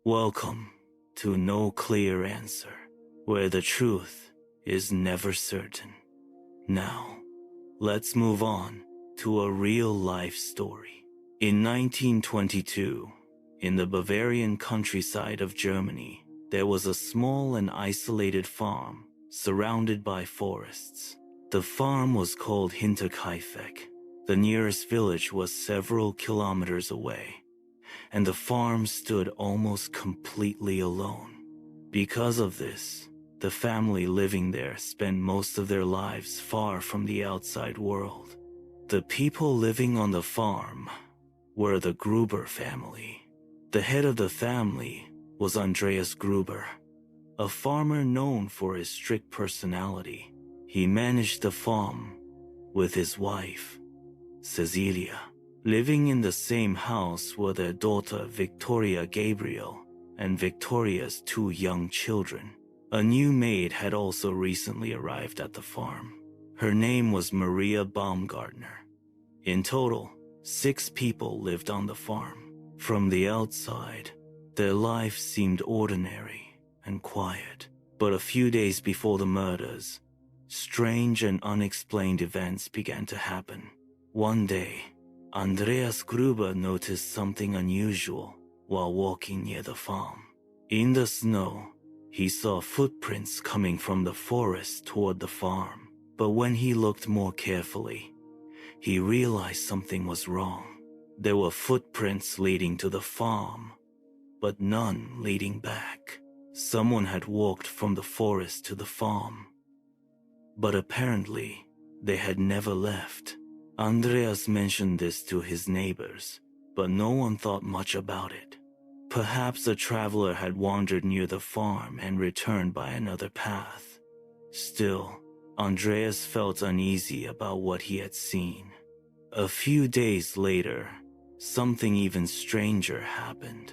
Welcome to No Clear Answer, where the truth is never certain. Now, let's move on to a real-life story. In 1922, in the Bavarian countryside of Germany, there was a small and isolated farm surrounded by forests. The farm was called Hinterkaifeck. The nearest village was several kilometers away, and the farm stood almost completely alone. Because of this, the family living there spent most of their lives far from the outside world. The people living on the farm were the Gruber family. The head of the family was Andreas Gruber, a farmer known for his strict personality. He managed the farm with his wife, Cecilia. Living in the same house were their daughter Victoria Gabriel and Victoria's two young children. A new maid had also recently arrived at the farm. Her name was Maria Baumgartner. In total, 6 people lived on the farm. From the outside, their life seemed ordinary and quiet. But a few days before the murders, strange and unexplained events began to happen. One day, Andreas Gruber noticed something unusual while walking near the farm. In the snow, he saw footprints coming from the forest toward the farm. But when he looked more carefully, he realized something was wrong. There were footprints leading to the farm, but none leading back. Someone had walked from the forest to the farm, but apparently they had never left. Andreas mentioned this to his neighbors, but no one thought much about it. Perhaps a traveler had wandered near the farm and returned by another path. Still, Andreas felt uneasy about what he had seen. A few days later, something even stranger happened.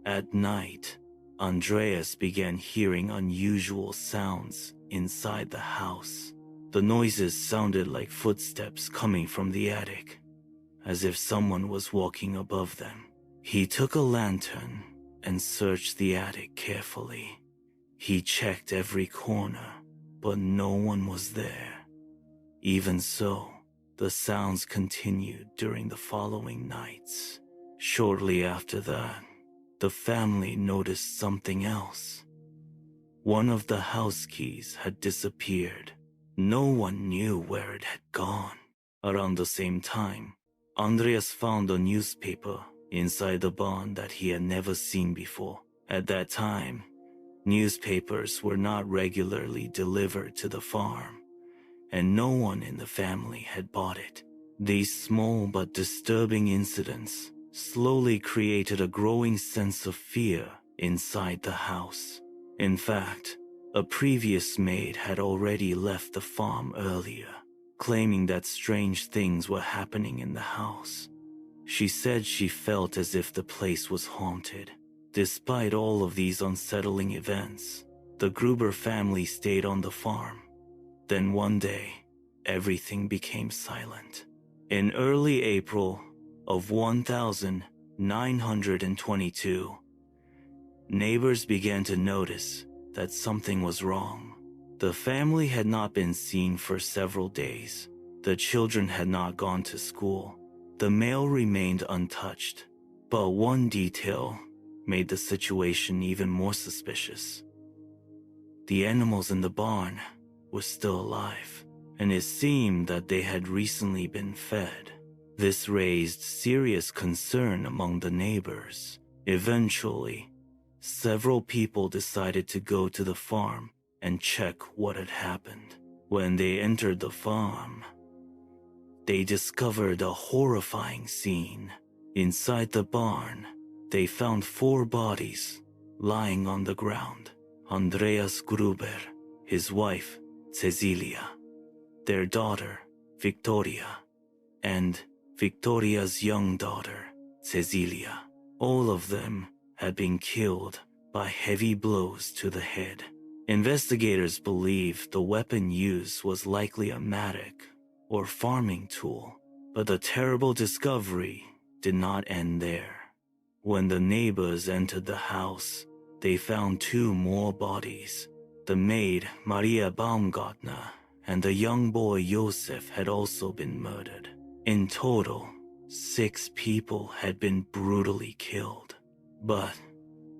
At night, Andreas began hearing unusual sounds inside the house. The noises sounded like footsteps coming from the attic, as if someone was walking above them. He took a lantern and searched the attic carefully. He checked every corner, but no one was there. Even so, the sounds continued during the following nights. Shortly after that, the family noticed something else. One of the house keys had disappeared. No one knew where it had gone. Around the same time, Andreas found a newspaper inside the barn that he had never seen before. At that time, newspapers were not regularly delivered to the farm, and no one in the family had bought it. These small but disturbing incidents slowly created a growing sense of fear inside the house. In fact, a previous maid had already left the farm earlier, claiming that strange things were happening in the house. She said she felt as if the place was haunted. Despite all of these unsettling events, the Gruber family stayed on the farm. Then one day, everything became silent. In early April of 1922, neighbors began to notice that something was wrong. The family had not been seen for several days. The children had not gone to school. The mail remained untouched. But one detail made the situation even more suspicious. The animals in the barn were still alive, and it seemed that they had recently been fed. This raised serious concern among the neighbors. Eventually, several people decided to go to the farm and check what had happened. When they entered the farm, they discovered a horrifying scene. Inside the barn, they found 4 bodies lying on the ground. Andreas Gruber, his wife, Cecilia, their daughter, Victoria, and Victoria's young daughter, Cecilia. All of them had been killed by heavy blows to the head. Investigators believe the weapon used was likely a mattock or farming tool, but the terrible discovery did not end there. When the neighbors entered the house, they found 2 more bodies. The maid, Maria Baumgartner, and the young boy Josef had also been murdered. In total, 6 people had been brutally killed. But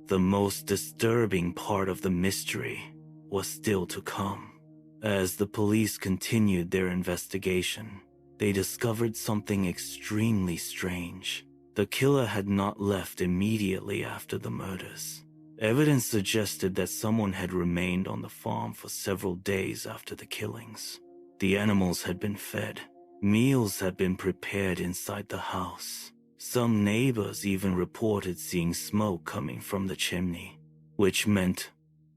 the most disturbing part of the mystery was still to come. As the police continued their investigation, they discovered something extremely strange. The killer had not left immediately after the murders. Evidence suggested that someone had remained on the farm for several days after the killings. The animals had been fed. Meals had been prepared inside the house. Some neighbors even reported seeing smoke coming from the chimney, which meant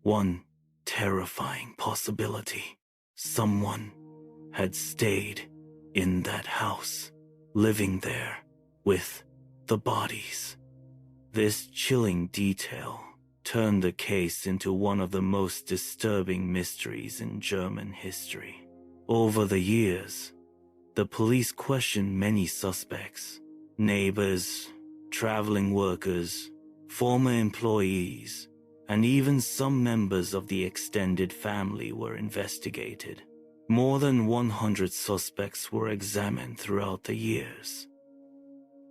one terrifying possibility. Someone had stayed in that house, living there with the bodies. This chilling detail turned the case into one of the most disturbing mysteries in German history. Over the years, the police questioned many suspects: neighbors, traveling workers, former employees, and even some members of the extended family were investigated. More than 100 suspects were examined throughout the years,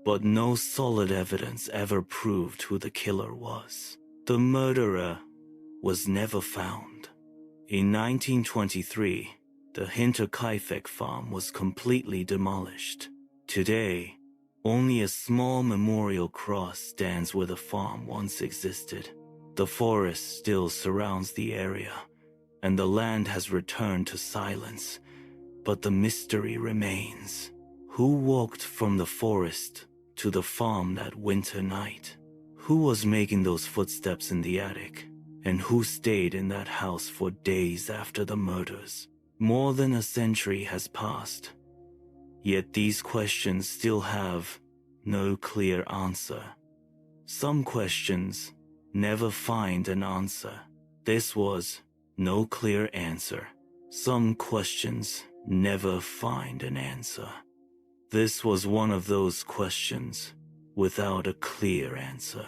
but no solid evidence ever proved who the killer was. The murderer was never found. In 1923, the Hinterkaifeck farm was completely demolished. Today, only a small memorial cross stands where the farm once existed. The forest still surrounds the area, and the land has returned to silence, but the mystery remains. Who walked from the forest to the farm that winter night? Who was making those footsteps in the attic? And who stayed in that house for days after the murders? More than a century has passed, yet these questions still have no clear answer. Some questions never find an answer. This was no clear answer. Some questions never find an answer. This was one of those questions without a clear answer.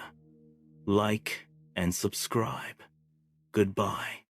Like and subscribe. Goodbye.